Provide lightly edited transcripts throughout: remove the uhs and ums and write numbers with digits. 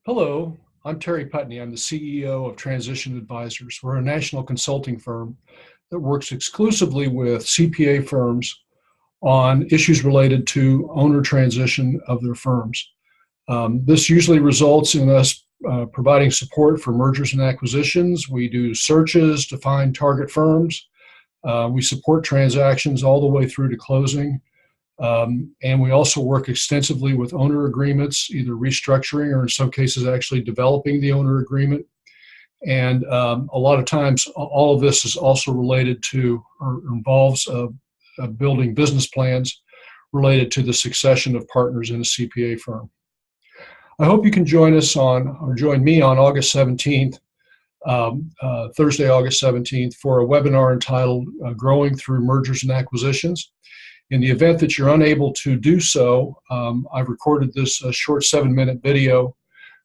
Hello, I'm Terry Putney. I'm the CEO of Transition Advisors. We're a national consulting firm that works exclusively with CPA firms on issues related to owner transition of their firms. This usually results in us providing support for mergers and acquisitions. We do searches to find target firms. We support transactions all the way through to closing. And we also work extensively with owner agreements, either restructuring or in some cases actually developing the owner agreement. And a lot of times, all of this is also related to or involves building business plans related to the succession of partners in a CPA firm. I hope you can join me on August 17th, Thursday, August 17th, for a webinar entitled Growing Through Mergers and Acquisitions. In the event that you're unable to do so, I've recorded this short 7-minute video,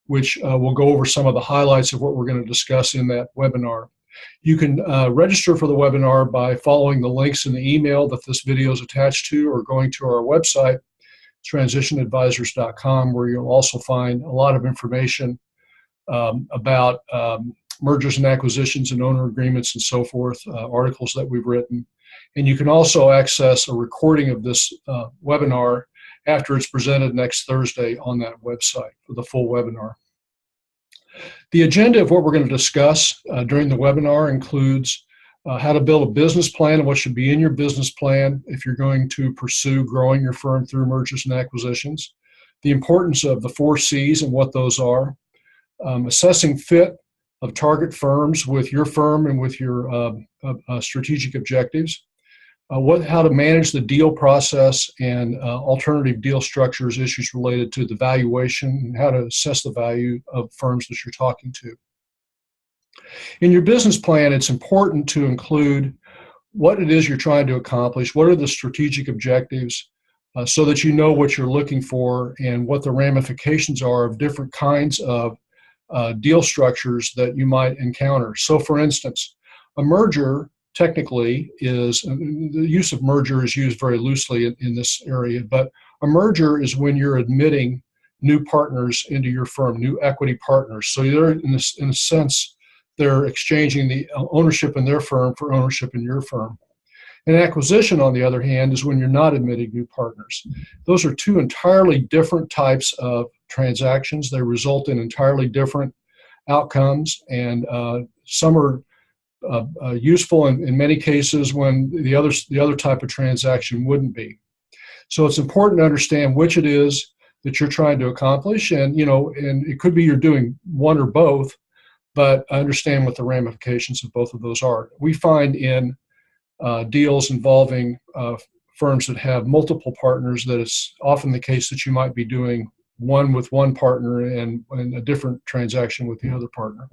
which will go over some of the highlights of what we're going to discuss in that webinar. You can register for the webinar by following the links in the email that this video is attached to, or going to our website, transitionadvisors.com, where you'll also find a lot of information about mergers and acquisitions and owner agreements and so forth, articles that we've written. And you can also access a recording of this webinar after it's presented next Thursday on that website for the full webinar. The agenda of what we're going to discuss during the webinar includes how to build a business plan and what should be in your business plan if you're going to pursue growing your firm through mergers and acquisitions, the importance of the 4 C's and what those are, assessing fit of target firms with your firm and with your strategic objectives, how to manage the deal process and alternative deal structures, issues related to the valuation, and how to assess the value of firms that you're talking to. In your business plan, it's important to include what it is you're trying to accomplish, what are the strategic objectives, so that you know what you're looking for and what the ramifications are of different kinds of deal structures that you might encounter. So for instance, a merger technically is, the use of merger is used very loosely in this area, but a merger is when you're admitting new partners into your firm, new equity partners. So they're, in a sense, they're exchanging the ownership in their firm for ownership in your firm. An acquisition, on the other hand, is when you're not admitting new partners. Those are 2 entirely different types of transactions. They result in entirely different outcomes, and some are useful in many cases when the other type of transaction wouldn't be. So it's important to understand which it is that you're trying to accomplish, and and it could be you're doing one or both, but understand what the ramifications of both of those are. We find in deals involving firms that have multiple partners that it's often the case that you might be doing one with one partner and a different transaction with the other partner.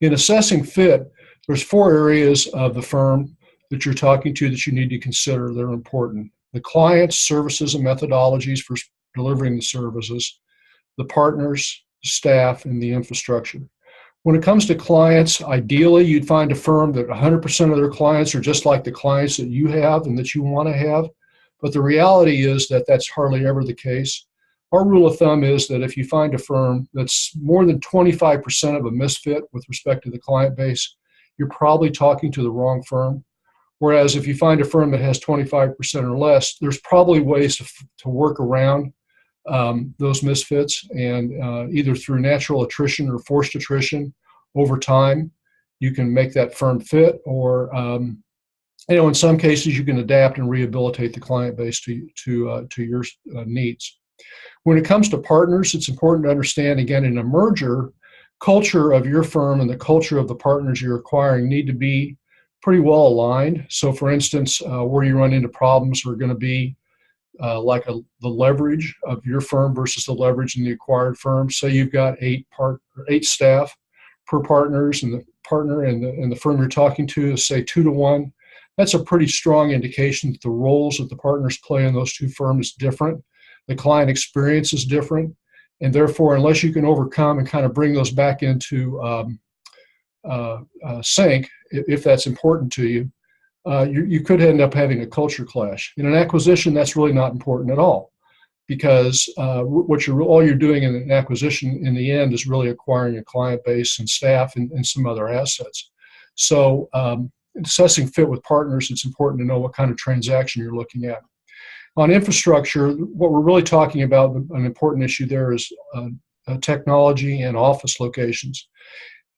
In assessing fit, there's 4 areas of the firm that you're talking to that you need to consider. They're important. The clients, services, and methodologies for delivering the services, the partners, the staff, and the infrastructure. When it comes to clients, ideally you'd find a firm that 100% of their clients are just like the clients that you have and that you want to have. But the reality is that that's hardly ever the case. Our rule of thumb is that if you find a firm that's more than 25% of a misfit with respect to the client base, you're probably talking to the wrong firm. Whereas if you find a firm that has 25% or less, there's probably ways to work around those misfits, and either through natural attrition or forced attrition over time, you can make that firm fit, or in some cases you can adapt and rehabilitate the client base to your needs. When it comes to partners, it's important to understand, again, in a merger, culture of your firm and the culture of the partners you're acquiring need to be pretty well aligned. So for instance, where you run into problems are going to be the leverage of your firm versus the leverage in the acquired firm. Say you've got 8 staff per partners, and the partner and the firm you're talking to is, say, 2 to 1. That's a pretty strong indication that the roles that the partners play in those 2 firms is different. The client experience is different, and therefore, unless you can overcome and kind of bring those back into sync, if that's important to you, you could end up having a culture clash. In an acquisition, that's really not important at all. because all you're doing in an acquisition in the end is really acquiring a client base and staff and some other assets. So assessing fit with partners, it's important to know what kind of transaction you're looking at. On infrastructure, what we're really talking about, an important issue there is technology and office locations.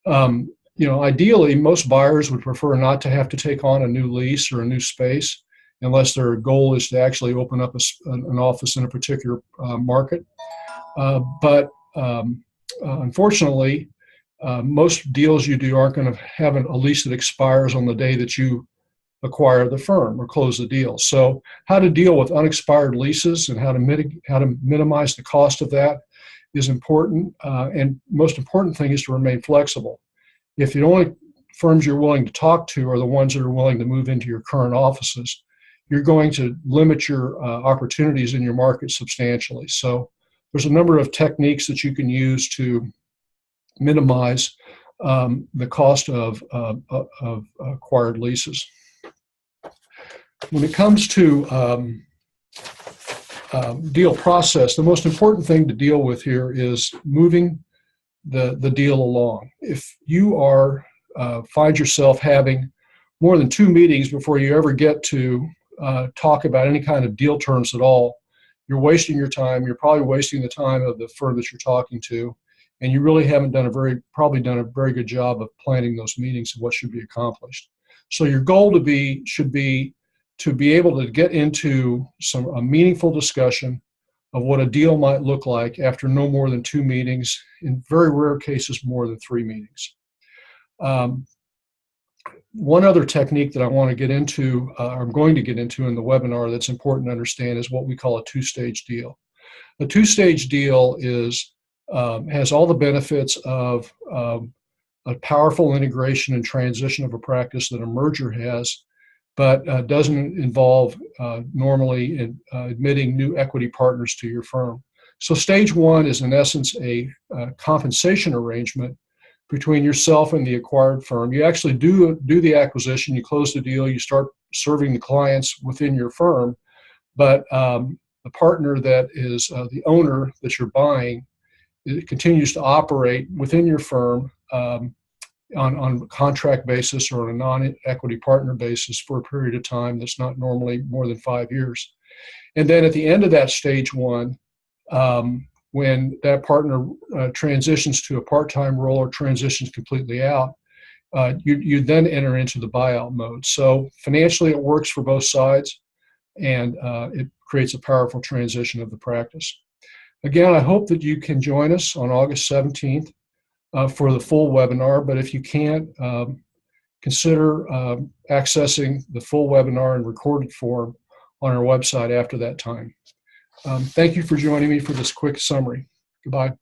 Ideally, most buyers would prefer not to have to take on a new lease or a new space unless their goal is to actually open up an office in a particular market. But unfortunately, most deals you do aren't going to have a lease that expires on the day that you acquire the firm or close the deal. So how to deal with unexpired leases and how to minimize the cost of that is important. And most important thing is to remain flexible. If the only firms you're willing to talk to are the ones that are willing to move into your current offices, you're going to limit your opportunities in your market substantially. So there's a number of techniques that you can use to minimize the cost of acquired leases. When it comes to deal process, the most important thing to deal with here is moving the deal along. If you find yourself having more than 2 meetings before you ever get to talk about any kind of deal terms at all, you're wasting your time. You're probably wasting the time of the firm that you're talking to, and you really haven't probably done a very good job of planning those meetings and what should be accomplished. So your goal should be to be able to get into a meaningful discussion of what a deal might look like after no more than 2 meetings, in very rare cases more than 3 meetings. One other technique that I want to get into, I'm going to get into in the webinar that's important to understand, is what we call a 2-stage deal. A 2-stage deal has all the benefits of a powerful integration and transition of a practice that a merger has, but doesn't involve normally admitting new equity partners to your firm. So stage 1 is in essence a compensation arrangement between yourself and the acquired firm. You actually do the acquisition, you close the deal, you start serving the clients within your firm, but the partner that is the owner that you're buying, it continues to operate within your firm on a contract basis or on a non-equity partner basis for a period of time that's not normally more than 5 years. And then at the end of that stage 1, when that partner transitions to a part-time role or transitions completely out, you then enter into the buyout mode. So financially it works for both sides, and it creates a powerful transition of the practice. Again, I hope that you can join us on August 17th for the full webinar, but if you can't, consider accessing the full webinar in recorded form on our website after that time. Thank you for joining me for this quick summary. Goodbye.